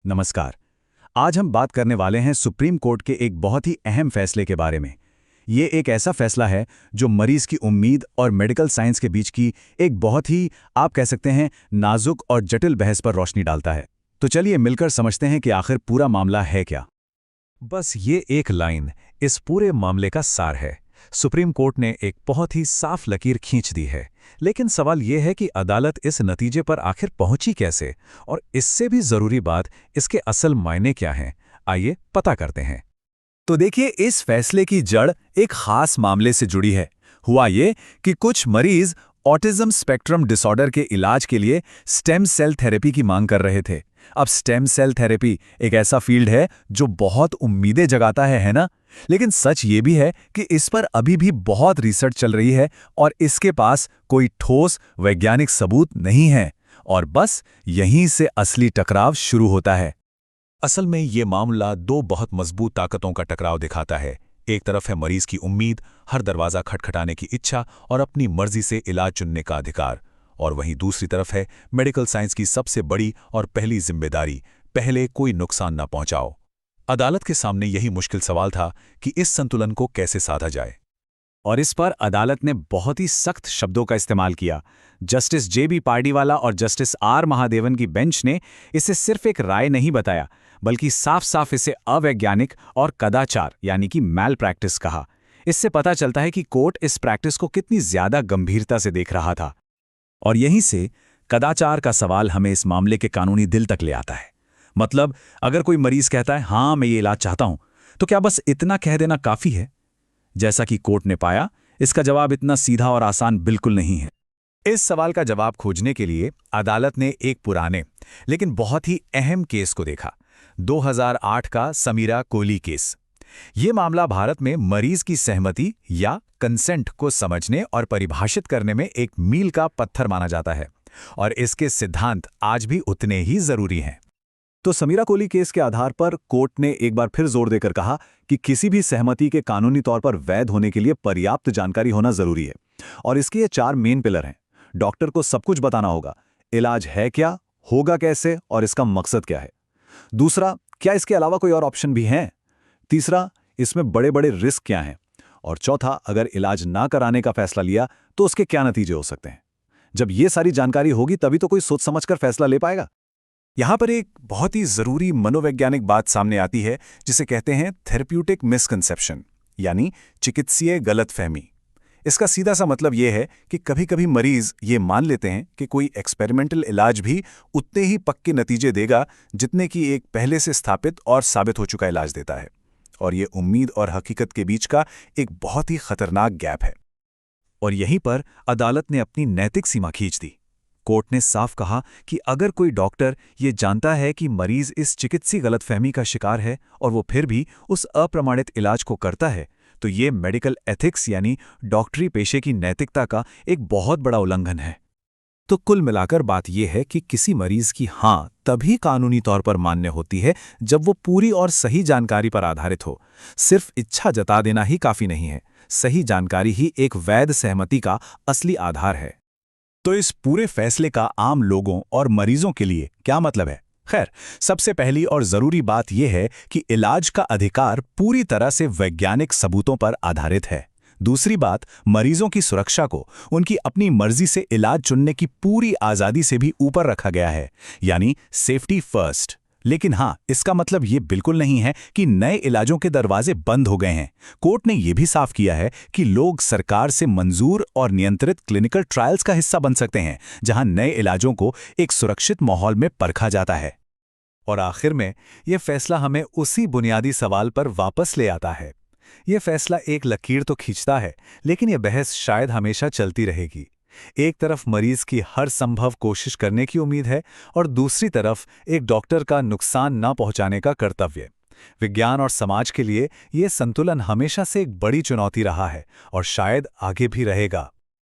नमस्कार। आज हम बात करने वाले हैं सुप्रीम कोर्ट के एक बहुत ही अहम फैसले के बारे में। ये एक ऐसा फैसला है जो मरीज की उम्मीद और मेडिकल साइंस के बीच की एक बहुत ही, आप कह सकते हैं, नाजुक और जटिल बहस पर रोशनी डालता है। तो चलिए मिलकर समझते हैं कि आखिर पूरा मामला है क्या। बस ये एक लाइन इस पूरे मामले का सार है। सुप्रीम कोर्ट ने एक बहुत ही साफ लकीर खींच दी है, लेकिन सवाल ये है कि अदालत इस नतीजे पर आखिर पहुंची कैसे, और इससे भी जरूरी बात, इसके असल मायने क्या हैं। आइए पता करते हैं। तो देखिए, इस फैसले की जड़ एक खास मामले से जुड़ी है। हुआ ये कि कुछ मरीज ऑटिज्म स्पेक्ट्रम डिसऑर्डर के इलाज के लिए स्टेम सेल थेरेपी की मांग कर रहे थे। अब स्टेम सेल थेरेपी एक ऐसा फील्ड है जो बहुत उम्मीदें जगाता है ना? लेकिन सच ये भी है कि इस पर अभी भी बहुत रिसर्च चल रही है और इसके पास कोई ठोस वैज्ञानिक सबूत नहीं है। और बस यहीं से असली टकराव शुरू होता है। असल में ये मामला दो बहुत मजबूत ताकतों का टकराव दिखाता है। एक तरफ है मरीज की उम्मीद, हर दरवाजा खटखटाने की इच्छा और अपनी मर्जी से इलाज चुनने का अधिकार, और वहीं दूसरी तरफ है मेडिकल साइंस की सबसे बड़ी और पहली जिम्मेदारी, पहले कोई नुकसान न पहुंचाओ। अदालत के सामने यही मुश्किल सवाल था कि इस संतुलन को कैसे साधा जाए। और इस पर अदालत ने बहुत ही सख्त शब्दों का इस्तेमाल किया। Justice JB. पार्डीवाला और जस्टिस आर. महादेवन की बेंच ने इसे सिर्फ एक राय नहीं बताया, बल्कि साफ साफ इसे अवैज्ञानिक और कदाचार यानी कि मैल प्रैक्टिस कहा। इससे पता चलता है कि कोर्ट इस प्रैक्टिस को कितनी ज्यादा गंभीरता से देख रहा था। और यहीं से कदाचार का सवाल हमें इस मामले के कानूनी दिल तक ले आता है। मतलब, अगर कोई मरीज कहता है हाँ मैं ये इलाज चाहता हूं, तो क्या बस इतना कह देना काफी है? जैसा कि कोर्ट ने पाया, इसका जवाब इतना सीधा और आसान बिल्कुल नहीं है। इस सवाल का जवाब खोजने के लिए अदालत ने एक पुराने लेकिन बहुत ही अहम केस को देखा, 2008 का समीरा कोहली केस। ये मामला भारत में मरीज की सहमति या कंसेंट को समझने और परिभाषित करने में एक मील का पत्थर माना जाता है, और इसके सिद्धांत आज भी उतने ही जरूरी हैं। तो समीरा कोहली केस के आधार पर कोर्ट ने एक बार फिर जोर देकर कहा कि किसी भी सहमति के कानूनी तौर पर वैध होने के लिए पर्याप्त जानकारी होना जरूरी है। और इसके ये 4 मेन पिलर हैं। डॉक्टर को सब कुछ बताना होगा, इलाज है क्या, होगा कैसे और इसका मकसद क्या है। दूसरा, क्या इसके अलावा कोई और ऑप्शन भी हैं। तीसरा, इसमें बड़े बड़े रिस्क क्या हैं। और चौथा, अगर इलाज ना कराने का फैसला लिया तो उसके क्या नतीजे हो सकते हैं। जब ये सारी जानकारी होगी तभी तो कोई सोच समझकर फैसला ले पाएगा। यहां पर एक बहुत ही जरूरी मनोवैज्ञानिक बात सामने आती है, जिसे कहते हैं थेरेप्यूटिक मिसकंसेप्शन, यानी चिकित्सीय गलतफहमी। इसका सीधा सा मतलब यह है कि कभी कभी मरीज ये मान लेते हैं कि कोई एक्सपेरिमेंटल इलाज भी उतने ही पक्के नतीजे देगा जितने कि एक पहले से स्थापित और साबित हो चुका इलाज देता है। और ये उम्मीद और हकीकत के बीच का एक बहुत ही खतरनाक गैप है। और यहीं पर अदालत ने अपनी नैतिक सीमा खींच दी। कोर्ट ने साफ कहा कि अगर कोई डॉक्टर ये जानता है कि मरीज इस चिकित्सीय गलतफहमी का शिकार है और वो फिर भी उस अप्रमाणित इलाज को करता है, तो ये मेडिकल एथिक्स यानी डॉक्टरी पेशे की नैतिकता का एक बहुत बड़ा उल्लंघन है। तो कुल मिलाकर बात यह है कि किसी मरीज की हाँ तभी कानूनी तौर पर मान्य होती है जब वो पूरी और सही जानकारी पर आधारित हो। सिर्फ इच्छा जता देना ही काफी नहीं है, सही जानकारी ही एक वैध सहमति का असली आधार है। तो इस पूरे फैसले का आम लोगों और मरीजों के लिए क्या मतलब है? खैर, सबसे पहली और जरूरी बात यह है कि इलाज का अधिकार पूरी तरह से वैज्ञानिक सबूतों पर आधारित है। दूसरी बात, मरीजों की सुरक्षा को उनकी अपनी मर्जी से इलाज चुनने की पूरी आजादी से भी ऊपर रखा गया है, यानी सेफ्टी फर्स्ट। लेकिन हाँ, इसका मतलब ये बिल्कुल नहीं है कि नए इलाजों के दरवाजे बंद हो गए हैं। कोर्ट ने यह भी साफ किया है कि लोग सरकार से मंजूर और नियंत्रित क्लिनिकल ट्रायल्स का हिस्सा बन सकते हैं, जहां नए इलाजों को एक सुरक्षित माहौल में परखा जाता है। और आखिर में यह फैसला हमें उसी बुनियादी सवाल पर वापस ले आता है। यह फैसला एक लकीर तो खींचता है, लेकिन यह बहस शायद हमेशा चलती रहेगी। एक तरफ मरीज की हर संभव कोशिश करने की उम्मीद है और दूसरी तरफ एक डॉक्टर का नुकसान न पहुंचाने का कर्तव्य। विज्ञान और समाज के लिए यह संतुलन हमेशा से एक बड़ी चुनौती रहा है और शायद आगे भी रहेगा।